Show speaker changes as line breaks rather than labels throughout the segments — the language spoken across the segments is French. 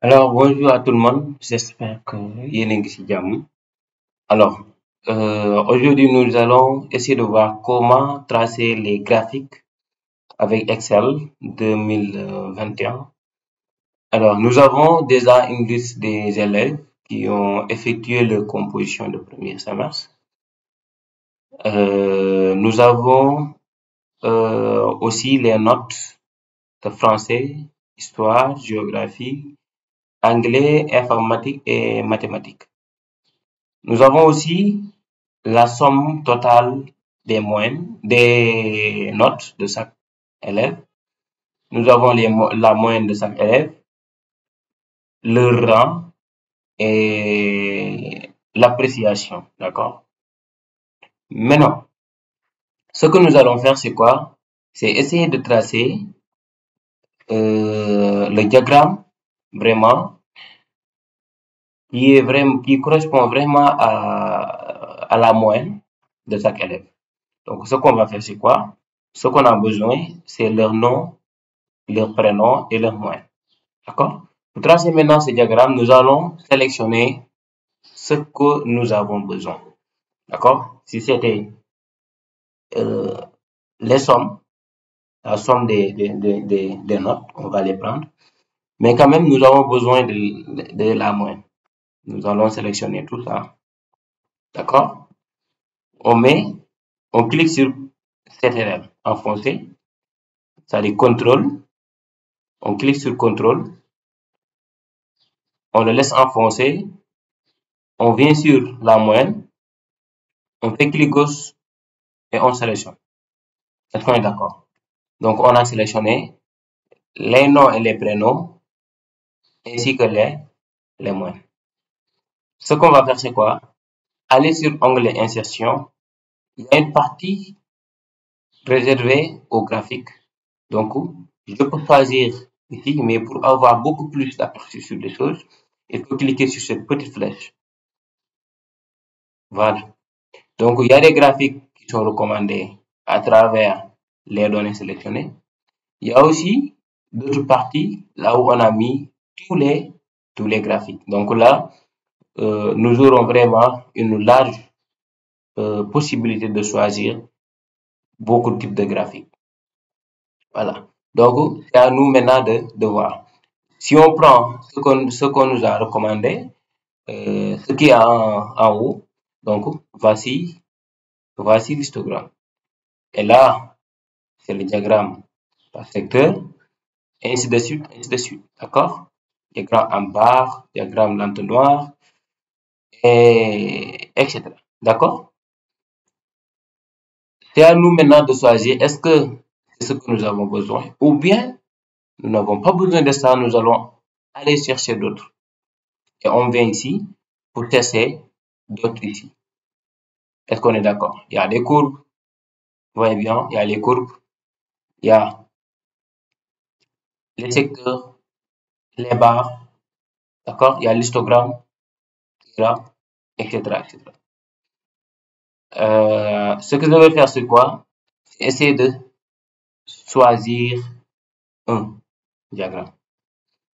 Alors, bonjour à tout le monde. J'espère que yéen a ngi ci jàmm. Alors, aujourd'hui, nous allons essayer de voir comment tracer les graphiques avec Excel 2021. Alors, nous avons déjà une liste des élèves qui ont effectué leur composition de premier semestre. Nous avons aussi les notes de français, histoire, géographie, anglais, informatique et mathématiques. Nous avons aussi la somme totale des moyennes, des notes de chaque élève. Nous avons la moyenne de chaque élève, leur rang et l'appréciation. D'accord? Maintenant, ce que nous allons faire, c'est quoi? C'est essayer de tracer le diagramme vraiment qui correspond vraiment à la moyenne de chaque élève. Donc, ce qu'on va faire, c'est quoi? Ce qu'on a besoin, c'est leur nom, leur prénom et leur moyenne. D'accord? Pour tracer maintenant ce diagramme, nous allons sélectionner ce que nous avons besoin. D'accord? Si c'était euh, les sommes, la somme des notes, on va les prendre. Mais quand même, nous avons besoin de la moyenne. Nous allons sélectionner tout ça. D'accord? On clique sur CTRL enfoncé, c'est-à-dire contrôle. On clique sur contrôle. On le laisse enfoncer. On vient sur la moyenne. On fait clic gauche et on sélectionne. Est-ce qu'on est d'accord? Donc, on a sélectionné les noms et les prénoms ainsi que les moyens. Ce qu'on va faire, c'est quoi? Aller sur onglet insertion. Il y a une partie réservée au graphique. Donc, je peux choisir ici, mais pour avoir beaucoup plus d'aperçu sur les choses, il faut cliquer sur cette petite flèche. Voilà. Donc, il y a des graphiques qui sont recommandés à travers les données sélectionnées. Il y a aussi d'autres parties là où on a mis tous les graphiques. Donc là, nous aurons vraiment une large possibilité de choisir beaucoup de types de graphiques. Voilà. Donc, c'est à nous maintenant de voir. Si on prend ce qu'on nous a recommandé, ce qui est en haut, donc voici l'histogramme. Et là, c'est le diagramme par secteur, et ainsi de suite, ainsi de suite. D'accord? Diagramme en barre, diagramme l'entonnoir, et etc. D'accord? C'est à nous maintenant de choisir est-ce que c'est ce que nous avons besoin ou bien nous n'avons pas besoin de ça, nous allons aller chercher d'autres. Et on vient ici pour tester d'autres ici. Est-ce qu'on est d'accord? Il y a des courbes, vous voyez bien, il y a les courbes, il y a les secteurs, les barres, d'accord? Il y a l'histogramme, etc., etc. Ce que je vais faire, c'est quoi? C'est essayer de choisir un diagramme.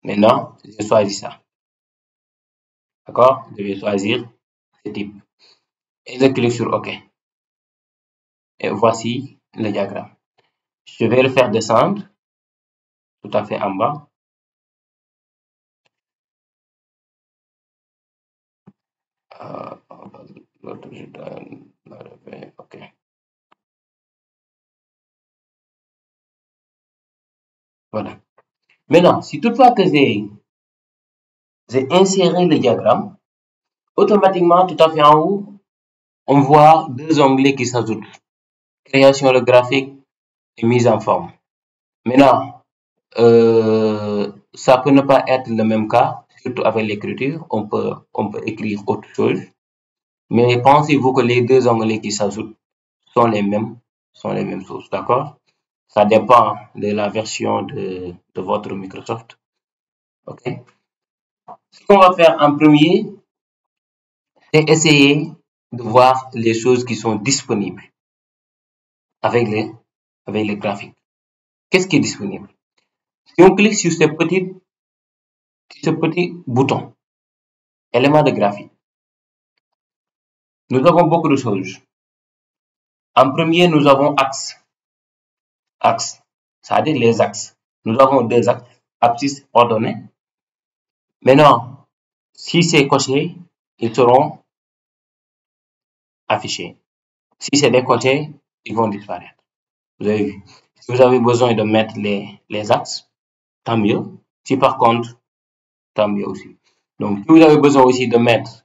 Maintenant, je choisis ça. D'accord? Je vais choisir ce type. Et je clique sur OK. Et voici le diagramme. Je vais le faire descendre tout à fait en bas. OK. Voilà. Maintenant, si toutefois que j'ai inséré le diagramme, automatiquement, tout à fait en haut, on voit deux onglets qui s'ajoutent. Création de graphique et mise en forme. Maintenant, ça peut ne pas être le même cas, surtout avec l'écriture. On peut écrire autre chose. Mais pensez-vous que les deux onglets qui s'ajoutent sont les mêmes choses, d'accord? Ça dépend de la version de votre Microsoft. OK? Ce qu'on va faire en premier, c'est essayer de voir les choses qui sont disponibles avec les graphiques. Qu'est-ce qui est disponible? Si on clique sur ce petit ce petit bouton, élément de graphique, nous avons beaucoup de choses. En premier, nous avons axe. Axe, c'est-à-dire les axes. Nous avons deux axes, abscisse ordonnée. Maintenant, si c'est coché, ils seront affichés. Si c'est décoché, ils vont disparaître. Vous avez vu. Si vous avez besoin de mettre les axes, tant mieux. Si par contre, tant mieux aussi. Donc, si vous avez besoin aussi de mettre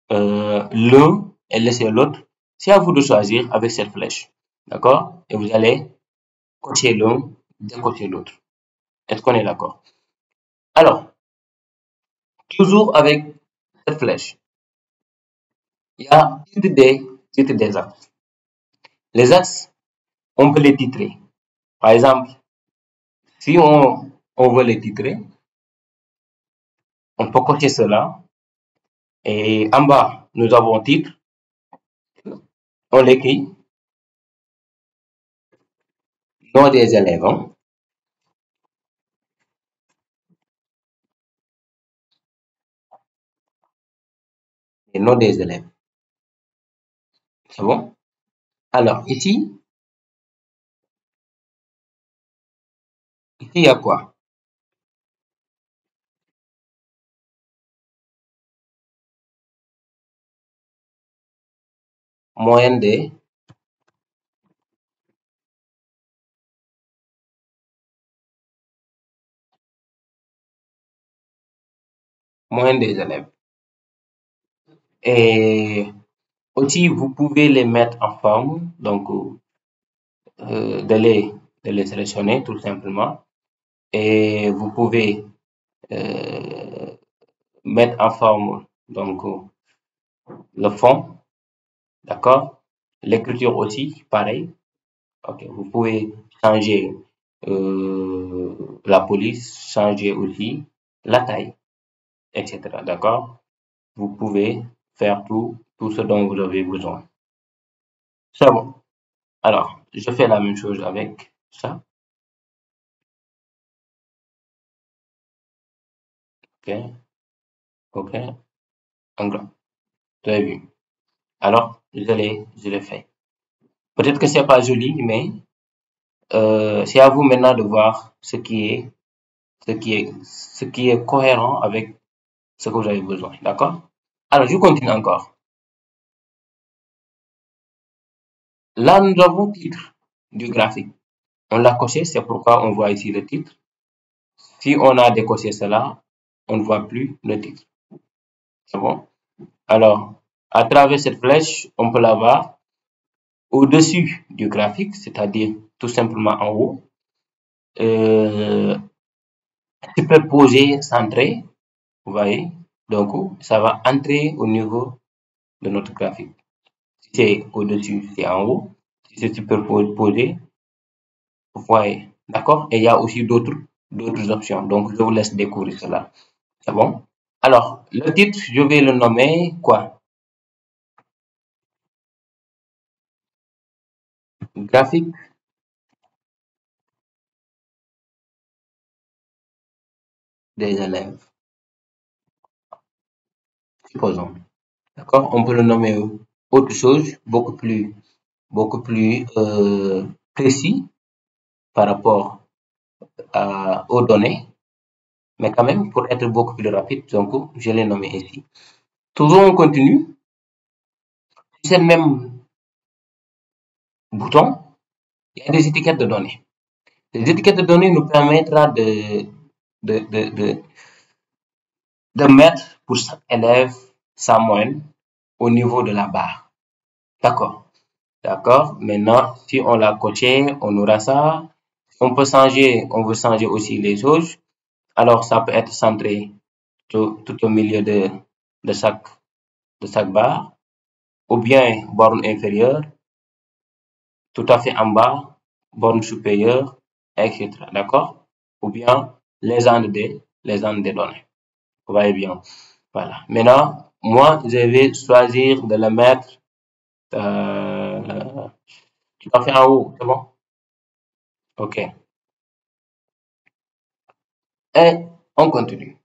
l'un et laisser l'autre, c'est à vous de choisir avec cette flèche. D'accord? Et vous allez cocher l'un, décocher l'autre. Est-ce qu'on est d'accord? Alors, toujours avec cette flèche, il y a titre des axes. Les axes, on peut les titrer. Par exemple, si on veut les titrer, on peut cocher cela. Et en bas, nous avons titre. On l'écrit. Nom des élèves. Hein. Et nom des élèves. C'est bon? Alors, ici, il y a quoi? Moyenne des élèves. Et aussi, vous pouvez les mettre en forme, donc de les sélectionner tout simplement. Et vous pouvez mettre en forme donc le fond, d'accord? L'écriture aussi, pareil. Ok, vous pouvez changer la police, changer aussi la taille, etc. D'accord? Vous pouvez faire tout ce dont vous avez besoin. C'est bon. Alors, je fais la même chose avec ça. Ok, ok, en grand. Vous avez vu. Alors, je l'ai fait. Peut-être que c'est pas joli, mais c'est à vous maintenant de voir ce qui est cohérent avec ce que vous avez besoin. D'accord? Alors, je continue encore. Là, nous avons le titre du graphique. On l'a coché, c'est pourquoi on voit ici le titre. Si on a décoché cela, on ne voit plus le titre. C'est bon? Alors, à travers cette flèche, on peut la voir au-dessus du graphique, c'est-à-dire tout simplement en haut. Superposé, centré, vous voyez? Donc, ça va entrer au niveau de notre graphique. Si c'est au-dessus, c'est en haut. Si c'est superposé, vous voyez. D'accord? Et il y a aussi d'autres options. Donc, je vous laisse découvrir cela. C'est bon? Alors, le titre, je vais le nommer quoi? Graphique des élèves. Supposons. D'accord? On peut le nommer autre chose, beaucoup plus précis par rapport aux données, mais quand même pour être beaucoup plus rapide, donc je l'ai nommé ici. Toujours on continue. C'est le même bouton, il y a des étiquettes de données. Les étiquettes de données nous permettra de, de, de, de mettre pour chaque élève sa moyenne au niveau de la barre. D'accord. D'accord. Maintenant, si on l'a coché, on aura ça. On peut changer, on veut changer aussi les choses. Alors, ça peut être centré tout au milieu de chaque barre, ou bien borne inférieure, tout à fait en bas, borne supérieure, etc. D'accord? Ou bien les angles des données. Vous voyez bien. Voilà. Maintenant, moi, je vais choisir de le mettre tout à fait en haut. C'est bon? OK. Et on continue.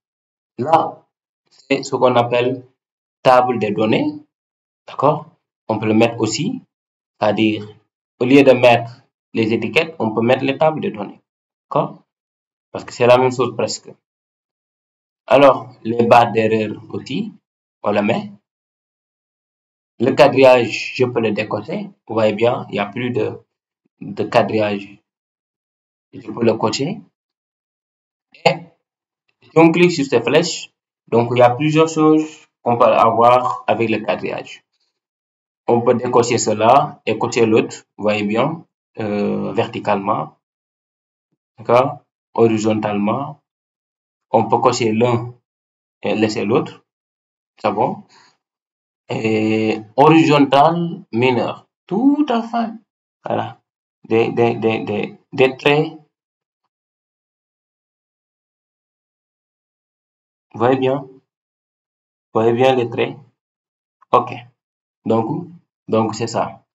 Là, c'est ce qu'on appelle table des données. D'accord? On peut le mettre aussi, c'est-à-dire, au lieu de mettre les étiquettes, on peut mettre les tables de données. D'accord? Parce que c'est la même chose presque. Alors, les barres d'erreur aussi, on le met. Le quadrillage, je peux le décocher. Vous voyez bien, il n'y a plus de quadrillage. Je peux le cocher. Et si on clique sur ces flèches, donc il y a plusieurs choses qu'on peut avoir avec le quadrillage. On peut décocher cela et cocher l'autre, vous voyez bien, verticalement, d'accord, horizontalement. On peut cocher l'un et laisser l'autre, c'est bon. Et horizontal mineur, tout à fait. Voilà. Des traits, vous voyez bien les traits. Ok. Donc, donc c'est ça.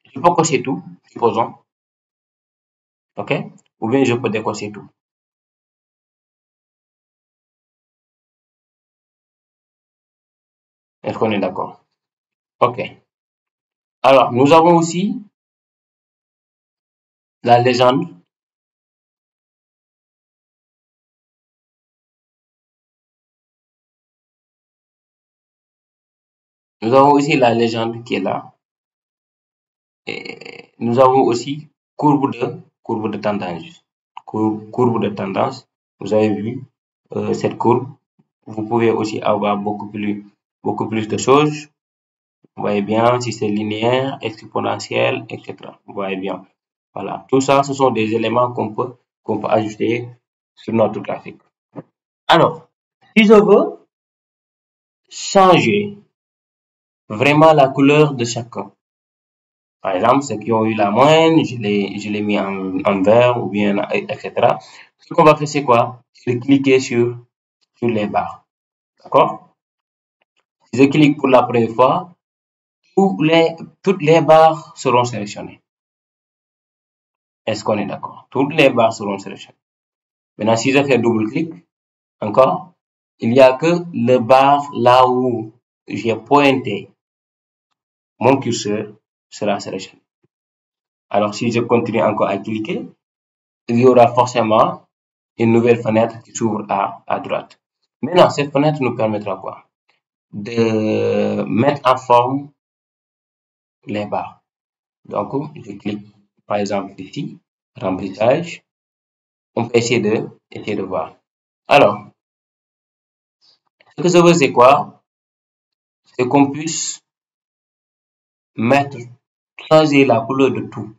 Je peux cocher tout, supposons. Ok. Ou bien je peux décocher tout. Est-ce qu'on est d'accord? Ok. Alors, nous avons aussi la légende. Nous avons aussi la légende qui est là. Et nous avons aussi courbe de tendance. Courbe de tendance. Vous avez vu cette courbe. Vous pouvez aussi avoir beaucoup plus de choses. Vous voyez bien si c'est linéaire, exponentiel, etc. Vous voyez bien. Voilà. Tout ça, ce sont des éléments qu'on peut ajouter sur notre graphique. Alors, si je veux changer vraiment la couleur de chacun. Par exemple, ceux qui ont eu la moyenne, je l'ai mis en vert ou bien, etc. Ce qu'on va faire, c'est quoi? C'est de cliquer sur les barres. D'accord? Si je clique pour la première fois, toutes les barres seront sélectionnées. Est-ce qu'on est d'accord? Toutes les barres seront sélectionnées. Maintenant, si je fais double-clic, encore, il n'y a que le bar là où j'ai pointé mon curseur sera sélectionné. Alors, si je continue encore à cliquer, il y aura forcément une nouvelle fenêtre qui s'ouvre à droite. Maintenant, cette fenêtre nous permettra quoi? De mettre en forme les barres. Donc, je clique par exemple ici, remplissage. On peut essayer de voir. Alors, ce que je veux, c'est quoi? C'est qu'on puisse mettre, changer la couleur de tout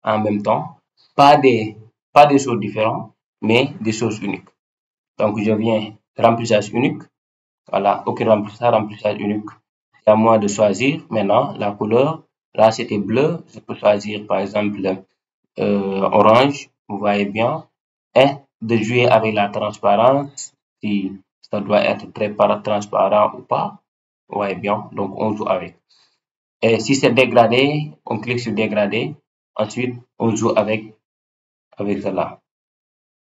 en même temps. Pas des, pas des choses différentes, mais des choses uniques. Donc, je viens remplissage unique. Voilà, ok, remplissage unique. C'est à moi de choisir maintenant la couleur. Là, c'était bleu. Je peux choisir par exemple orange. Vous voyez bien. Et de jouer avec la transparence. Si ça doit être très transparent ou pas. Vous voyez bien. Donc, on joue avec. Et si c'est dégradé, on clique sur dégradé. Ensuite, on joue avec cela.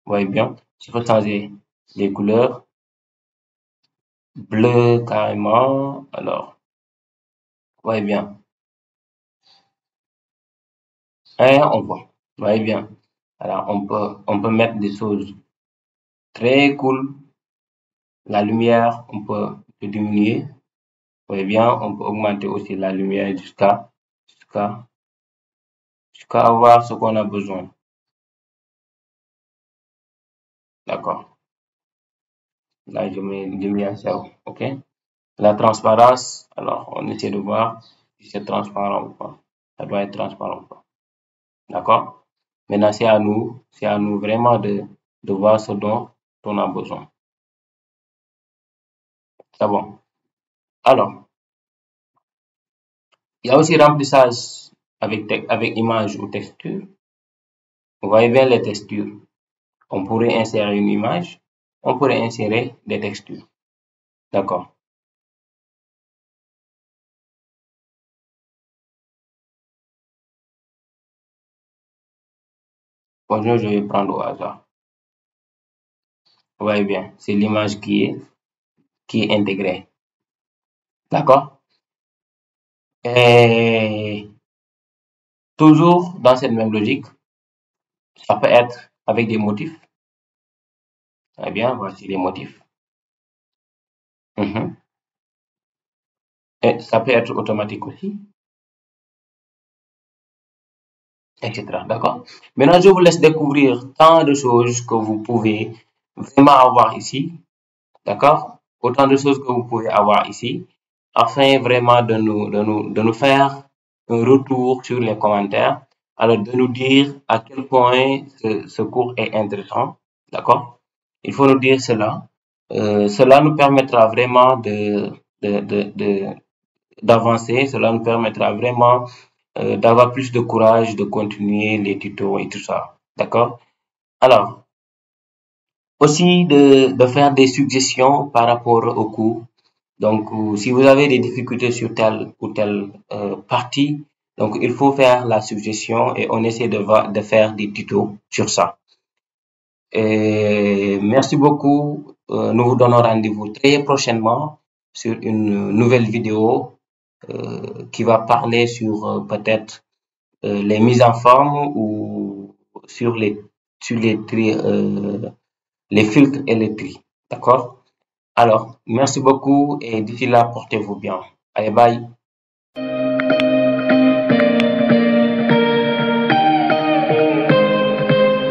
Vous voyez bien. Je peux changer les couleurs. Bleu carrément. Alors, vous voyez bien. Et on voit. Vous voyez bien. Alors, on peut mettre des choses très cool. La lumière, on peut le diminuer. Vous voyez bien. On peut augmenter aussi la lumière jusqu'à, jusqu'à avoir ce qu'on a besoin. D'accord. Là, je mets à 0. OK. La transparence, alors on essaie de voir si c'est transparent ou pas. Ça doit être transparent ou pas. D'accord? Maintenant, c'est à nous vraiment de voir ce dont on a besoin. C'est bon. Alors, il y a aussi remplissage avec image ou texture. Vous voyez bien les textures. On pourrait insérer une image, on pourrait insérer des textures. D'accord. Bonjour, je vais prendre au hasard. Vous voyez bien, c'est l'image qui est intégrée. D'accord? Et toujours dans cette même logique, ça peut être avec des motifs. Eh bien, voici les motifs. Mhm. Et ça peut être automatique aussi, etc. D'accord? Maintenant, je vous laisse découvrir tant de choses que vous pouvez vraiment avoir ici. D'accord? Autant de choses que vous pouvez avoir ici, afin vraiment de nous faire un retour sur les commentaires. Alors, de nous dire à quel point ce cours est intéressant. D'accord? Il faut nous dire cela. Cela nous permettra vraiment d'avancer. Cela nous permettra vraiment d'avoir plus de courage de continuer les tutos et tout ça. D'accord? Alors, aussi de faire des suggestions par rapport au cours. Donc, si vous avez des difficultés sur telle ou telle partie, donc il faut faire la suggestion et on essaie de faire des tutos sur ça. Et merci beaucoup. Nous vous donnons rendez-vous très prochainement sur une nouvelle vidéo qui va parler sur peut-être les mises en forme ou sur les filtres et les tri. D'accord? Alors, merci beaucoup et d'ici là, portez-vous bien. Allez, bye.